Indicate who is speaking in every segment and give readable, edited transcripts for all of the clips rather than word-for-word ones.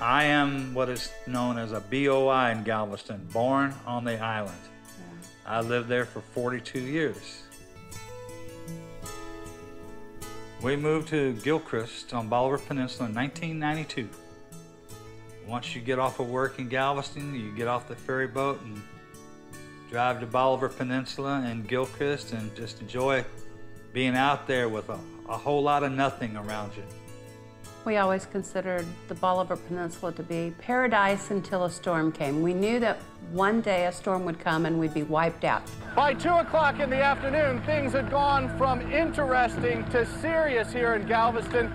Speaker 1: I am what is known as a BOI in Galveston, born on the island. I lived there for 42 years. We moved to Gilchrist on Bolivar Peninsula in 1992. Once you get off of work in Galveston, you get off the ferry boat and drive to Bolivar Peninsula and Gilchrist and just enjoy being out there with a whole lot of nothing around you.
Speaker 2: We always considered the Bolivar Peninsula to be paradise until a storm came. We knew that one day a storm would come and we'd be wiped out.
Speaker 3: By 2 o'clock in the afternoon, things had gone from interesting to serious here in Galveston.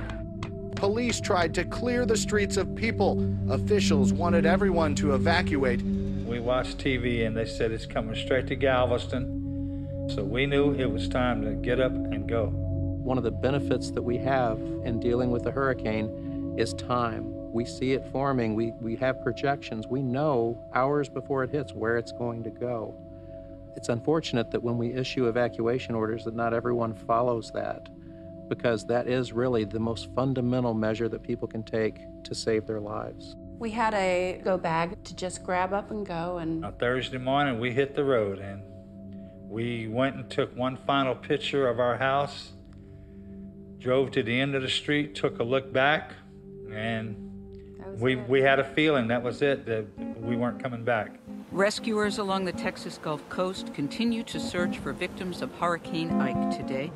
Speaker 3: Police tried to clear the streets of people. Officials wanted everyone to evacuate.
Speaker 1: We watched TV and they said it's coming straight to Galveston. So we knew it was time to get up and go.
Speaker 4: One of the benefits that we have in dealing with the hurricane is time. We see it forming, we have projections, we know hours before it hits where it's going to go. It's unfortunate that when we issue evacuation orders that not everyone follows that, because that is really the most fundamental measure that people can take to save their lives.
Speaker 2: We had a go bag to just grab up and go. And
Speaker 1: on Thursday morning, we hit the road and we went and took one final picture of our house, drove to the end of the street, took a look back, and we had a feeling that was it, that we weren't coming back.
Speaker 5: Rescuers along the Texas Gulf Coast continue to search for victims of Hurricane Ike today,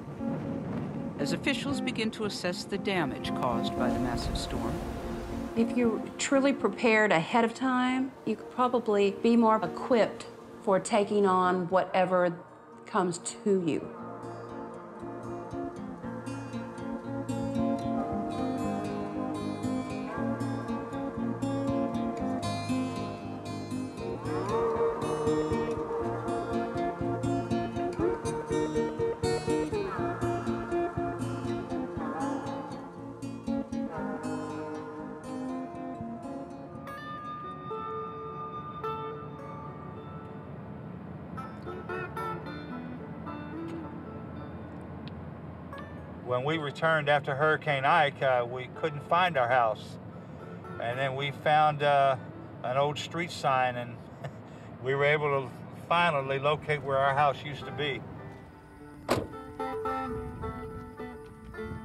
Speaker 5: as officials begin to assess the damage caused by the massive storm.
Speaker 2: If you're truly prepared ahead of time, you could probably be more equipped for taking on whatever comes to you.
Speaker 1: When we returned after Hurricane Ike, we couldn't find our house. And then we found an old street sign and we were able to finally locate where our house used to be.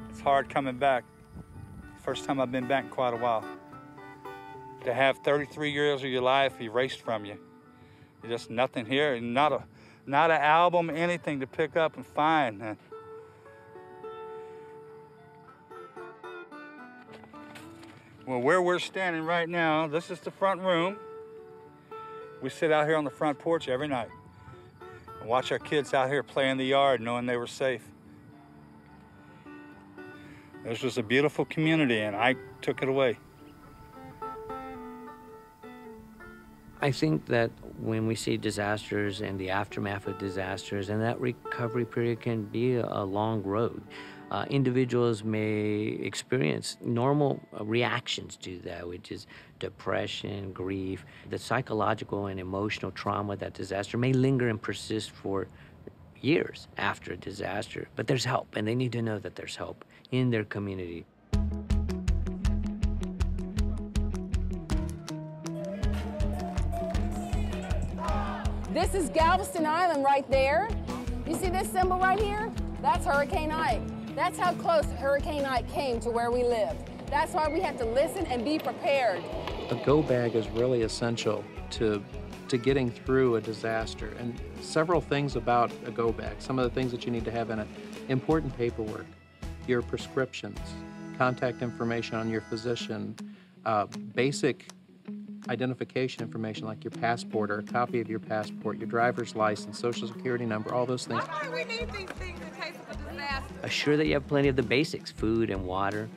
Speaker 1: It's hard coming back. First time I've been back in quite a while. To have 33 years of your life erased from you. There's just nothing here, not an album, anything to pick up and find. Well, where we're standing right now, this is the front room. We sit out here on the front porch every night and watch our kids out here play in the yard knowing they were safe. This was a beautiful community and I took it away.
Speaker 6: I think that when we see disasters and the aftermath of disasters, and that recovery period can be a long road. Individuals may experience normal reactions to that, which is depression, grief. The psychological and emotional trauma of that disaster may linger and persist for years after a disaster. But there's help, and they need to know that there's help in their community.
Speaker 7: This is Galveston Island right there. You see this symbol right here? That's Hurricane Ike. That's how close Hurricane Ike came to where we lived. That's why we have to listen and be prepared.
Speaker 4: A go bag is really essential to getting through a disaster. And several things about a go bag, some of the things that you need to have in it. Important paperwork, your prescriptions, contact information on your physician, basic identification information like your passport or a copy of your passport, your driver's license, social security number, all those things.
Speaker 7: Why do we need these things in case of a disaster?
Speaker 6: Assure that you have plenty of the basics, food and water,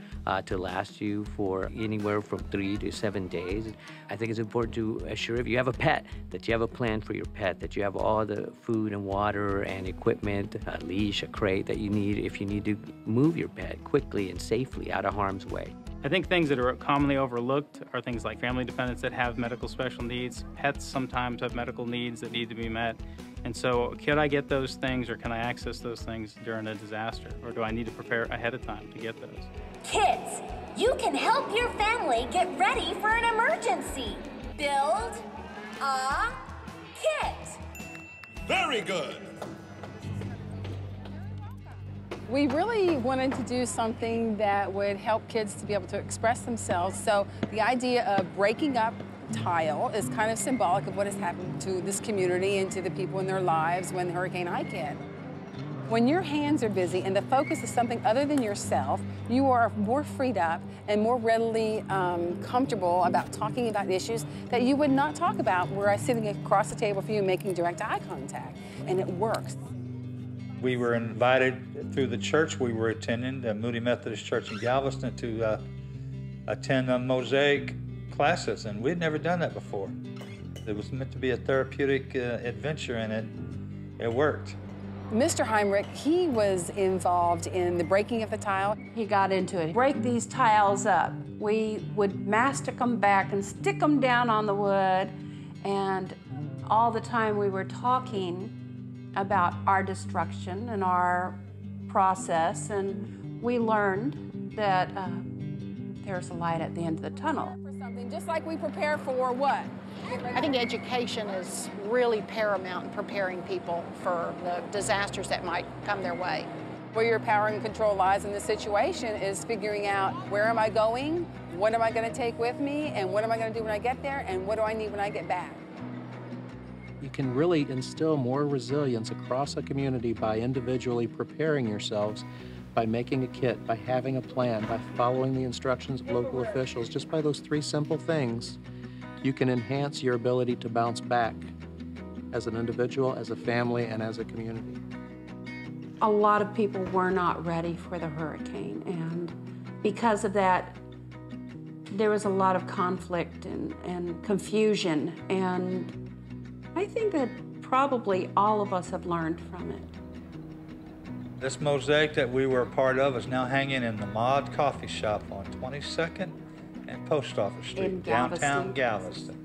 Speaker 6: to last you for anywhere from 3 to 7 days. I think it's important to assure if you have a pet, that you have a plan for your pet, that you have all the food and water and equipment, a leash, a crate that you need if you need to move your pet quickly and safely out of harm's way.
Speaker 8: I think things that are commonly overlooked are things like family dependents that have medical special needs. Pets sometimes have medical needs that need to be met. And so, could I get those things or can I access those things during a disaster? Or do I need to prepare ahead of time to get those?
Speaker 7: Kits,
Speaker 9: You can help your family get ready for an emergency. Build a kit.
Speaker 10: Very good.
Speaker 7: We really wanted to do something that would help kids to be able to express themselves. So the idea of breaking up tile is kind of symbolic of what has happened to this community and to the people in their lives when Hurricane Ike hit. When your hands are busy and the focus is something other than yourself, you are more freed up and more readily comfortable about talking about issues that you would not talk about were I sitting across the table from you making direct eye contact, and it works.
Speaker 1: We were invited through the church we were attending, the Moody Methodist Church in Galveston, to attend Mosaic classes, and we'd never done that before. It was meant to be a therapeutic adventure, and it worked.
Speaker 7: Mr. Heinrich, he was involved in the breaking of the tile.
Speaker 2: He got into it. Break these tiles up. We would mastic them back and stick them down on the wood, and all the time we were talking about our destruction and our process, and we learned that there's a light at the end of the tunnel.
Speaker 7: For something, just like we prepare for what?
Speaker 11: I think education is really paramount in preparing people for the disasters that might come their way.
Speaker 7: Where your power and control lies in this situation is figuring out where am I going, what am I going to take with me, and what am I going to do when I get there, and what do I need when I get back.
Speaker 4: You can really instill more resilience across a community by individually preparing yourselves, by making a kit, by having a plan, by following the instructions of local officials. Just by those three simple things, you can enhance your ability to bounce back as an individual, as a family, and as a community.
Speaker 2: A lot of people were not ready for the hurricane, and because of that, there was a lot of conflict and confusion, and I think that probably all of us have learned from it.
Speaker 1: This mosaic that we were a part of is now hanging in the Mod Coffee Shop on 22nd and Post Office Street,
Speaker 2: In
Speaker 1: downtown Galveston.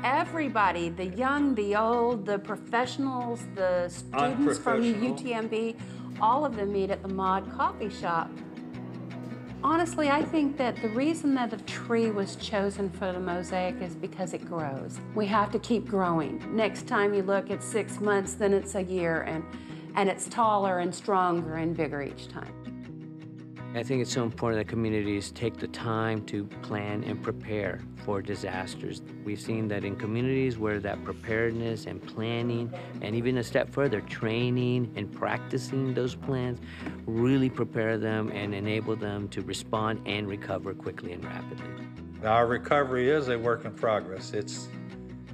Speaker 2: Everybody, the young, the old, the professionals, the students from UTMB, all of them meet at the Mod Coffee Shop. Honestly, I think that the reason that the tree was chosen for the mosaic is because it grows. We have to keep growing. Next time you look at 6 months, then it's a year, and it's taller and stronger and bigger each time.
Speaker 6: I think it's so important that communities take the time to plan and prepare for disasters. We've seen that in communities where that preparedness and planning, and even a step further, training and practicing those plans, really prepare them and enable them to respond and recover quickly and rapidly.
Speaker 1: Our recovery is a work in progress.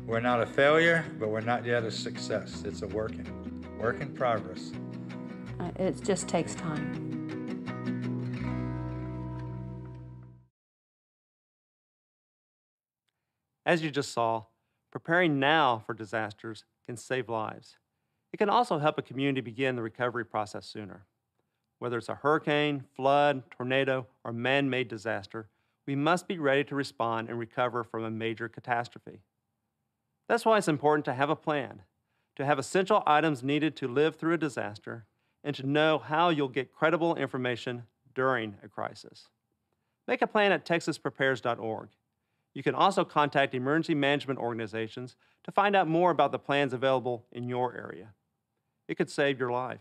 Speaker 1: We're not a failure, but we're not yet a success. It's a work in progress.
Speaker 2: It just takes time.
Speaker 12: As you just saw, preparing now for disasters can save lives. It can also help a community begin the recovery process sooner. Whether it's a hurricane, flood, tornado, or man-made disaster, we must be ready to respond and recover from a major catastrophe. That's why it's important to have a plan, to have essential items needed to live through a disaster, and to know how you'll get credible information during a crisis. Make a plan at texasprepares.org. You can also contact emergency management organizations to find out more about the plans available in your area. It could save your life.